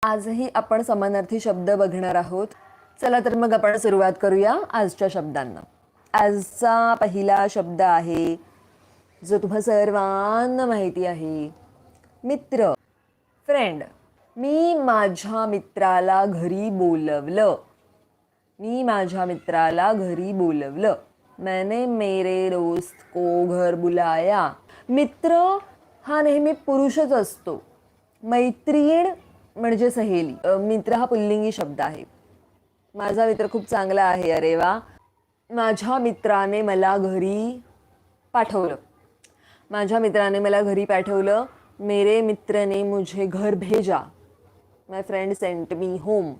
आजही आपण समानार्थी शब्द बघणार आहोत. चला तर मग आपण सुरुवात करूया आजच्या शब्दांना. आजचा पहिला शब्द आहे जो तुम्हा सर्वांना माहिती आहे, मित्र, फ्रेंड. मी माझ्या मित्राला घरी बोलवलं. मी माझ्या मित्राला घरी बोलवलं. मैंने मेरे दोस्त को घर बुलाया. मित्र हा नेहमी पुरुषच असतो. मैत्रीण म्हणजे सहेली. मित्र हा पुल्लिंगी शब्द आहे. माझा मित्र खूप चांगला आहे. अरे वा. माझ्या मित्राने मला घरी पाठवलं. माझ्या मित्राने मला घरी पाठवलं. मेरे मित्र ने मुझे घर भेजा. माय फ्रेंड सेंट मी होम.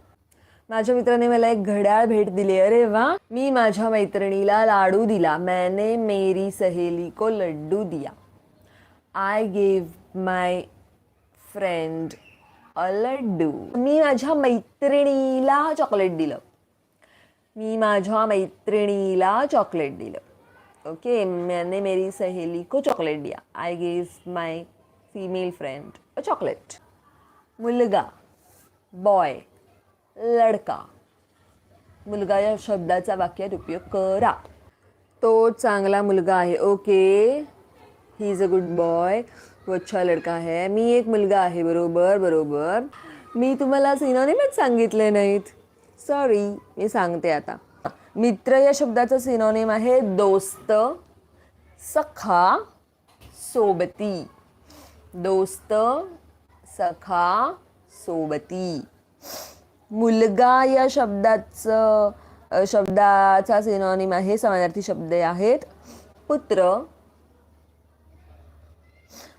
माझ्या मित्राने मला एक घड्याळ भेट दिली. अरे वा. मी माझ्या मैत्रिणीला लाडू दिला. मैंने मेरी सहेली को लड्डू दिया. आय गेव माय फ्रेंड अ लड्डू. मी माझ्या मैत्रिणीला चॉकलेट दिलं. मी माझ्या मैत्रिणीला चॉकलेट दिलं. ओके. मैंने मेरी सहेली को चॉकलेट दिया. I gave my female friend a chocolate. मुलगा, बॉय, लडका. मुलगा या शब्दाचा वाक्यात उपयोग करा. तो चांगला मुलगा आहे. Okay. He is a good boy. वो अच्छा लड़का है. मी एक मुलगा आहे. बरोबर बरोबर. मी तुम्हाला सिनोनिमच सांगितले नाहीत. सॉरी. मी सांगते आता. मित्र या शब्दाचा सिनोनिम आहे दोस्त, सखा, सोबती. दोस्त, सखा, सोबती. मुलगा या शब्दाचा सिनोनिम आहे, समानार्थी शब्द आहेत, पुत्र.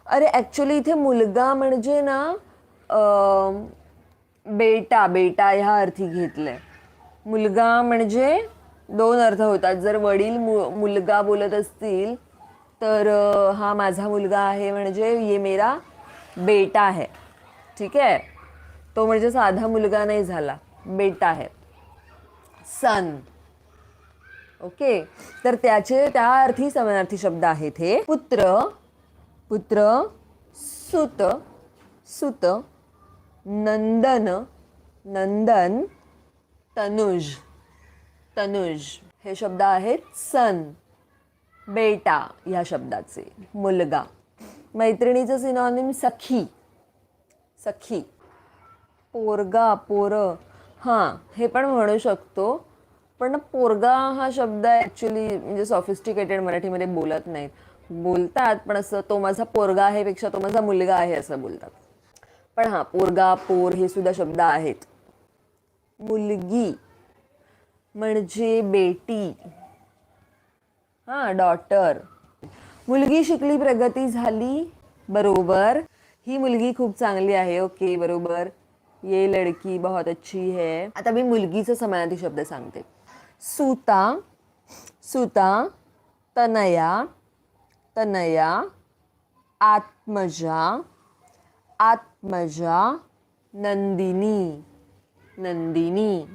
अरे ॲक्च्युली इथे मुलगा म्हणजे ना बेटा ह्या अर्थी घेतलंय. मुलगा म्हणजे दोन अर्थ होतात. जर वडील मुलगा बोलत असतील तर हा माझा मुलगा आहे म्हणजे ये मेरा बेटा है. ठीक आहे. तो म्हणजे साधा मुलगा नाही झाला, बेटा आहे. सन. ओके. तर त्या अर्थी समानार्थी शब्द आहेत हे. पुत्र, पुत्र, सुत, सुत, नंदन, नंदन, तनुज, तनुज. हे शब्द आहेत सन, बेटा ह्या शब्दाचे. मुलगा. मैत्रिणीचं सिनॉनिम सखी, सखी. पोरगा, पोरं. हां, हे पण म्हणू शकतो. पण पोरगा हा शब्द ॲक्च्युली म्हणजे सॉफिस्टिकेटेड मराठीमध्ये बोलत नाहीत. बोलतात पण असं तो माझा पोरगा आहे पेक्षा तो माझा मुलगा आहे असं बोलतात. पण हां, पोरगा, पोर हे सुद्धा शब्द आहेत. मुलगी म्हणजे बेटी. हां, डॉटर. मुलगी शिकली, प्रगती झाली. बरोबर. ही मुलगी खूप चांगली आहे. ओके, बरोबर. ये लड़की बहुत अच्छी है. आता मी मुलगीचा समानार्थी शब्द सांगते. सुता, सुता, तनया, तनया, आत्मजा, आत्मजा, नंदिनी, नंदिनी.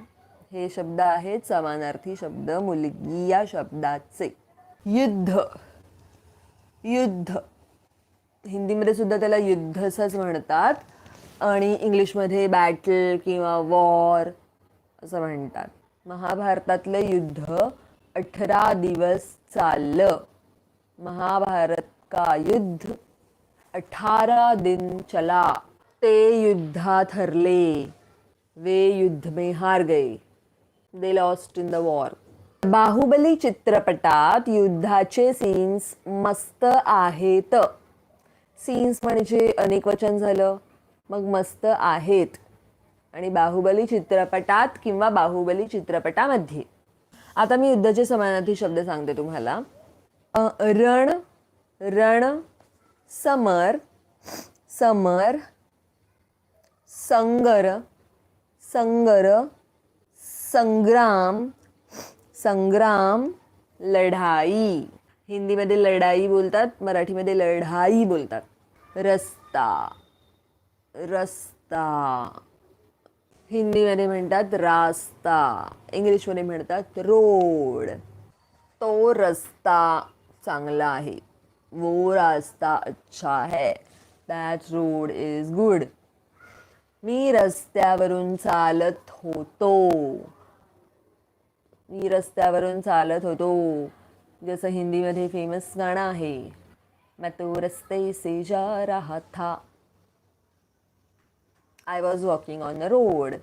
हे शब्द आहेत समानार्थी शब्द मुलगी या शब्दाचे. युद्ध, युद्ध. हिंदीमध्ये सुद्धा त्याला युद्ध असंच म्हणतात आणि इंग्लिशमध्ये बॅटल किंवा वॉर असं म्हणतात. महाभारतातलं युद्ध 18 दिवस चाललं. महाभारत का युद्ध 18 दिन चला. ते युद्धात हरले. वे युद्ध में हार गए. They lost in the war. Baahubali चित्रपटात युद्धाचे सीन्स मस्त आहेत. सीन्स म्हणजे अनेक वचन झालं, मग मस्त आहेत. आणि बाहुबली चित्रपटात किंवा बाहुबली चित्रपटामध्ये. आता मी युद्धाचे समानार्थी शब्द सांगते तुम्हाला. रण, रण, समर, समर, संगर, संगर, संग्राम, संग्राम, लढाई. हिंदीमध्ये लढाई बोलतात, मराठीमध्ये लढाई बोलतात. रस्ता, रस्ता. हिंदीमध्ये म्हणतात रास्ता, इंग्लिशमध्ये म्हणतात रोड. तो रस्ता चांगला आहे. वो रास्ता अच्छा है. That road is good. मी रस्त्यावरून चालत होतो. मी रस्त्यावरून चालत होतो. जसं हिंदीमध्ये फेमस गाणं आहे, मैं तो रस्ते से जा रहा था. I was walking on the road.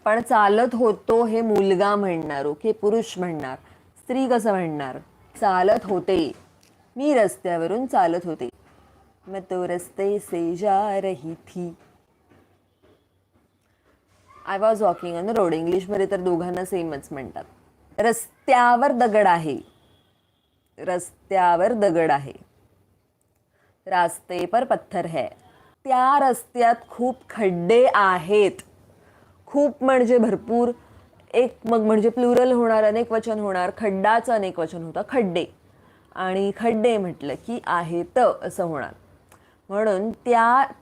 पण चालत होतो हे मुलगा म्हणणार, ओके, पुरुष म्हणणार. स्त्री कसं म्हणणार? चालत होते. मी रस्त्यावरून चालत होते. मैं तो रस्ते से जा रही थी. I was walking on the road. इंग्लिशमध्ये तर दोघांना सेमच म्हणतात. रस्त्यावर दगड आहे. रस्त्यावर दगड आहे. रास्ते पर पत्थर है. त्या रस्त्यात खूप खड्डे आहेत. खूप म्हणजे भरपूर. एक मग म्हणजे प्लुरल होणार, अनेक वचन होणार. खड्डाचं अनेक वचन होतं, खड्डे. आणि खड्डे म्हटलं की आहेत असं होणार. म्हणून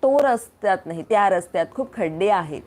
तो रस्त्यात नाही, त्या रस्त्यात खूप खड्डे आहेत.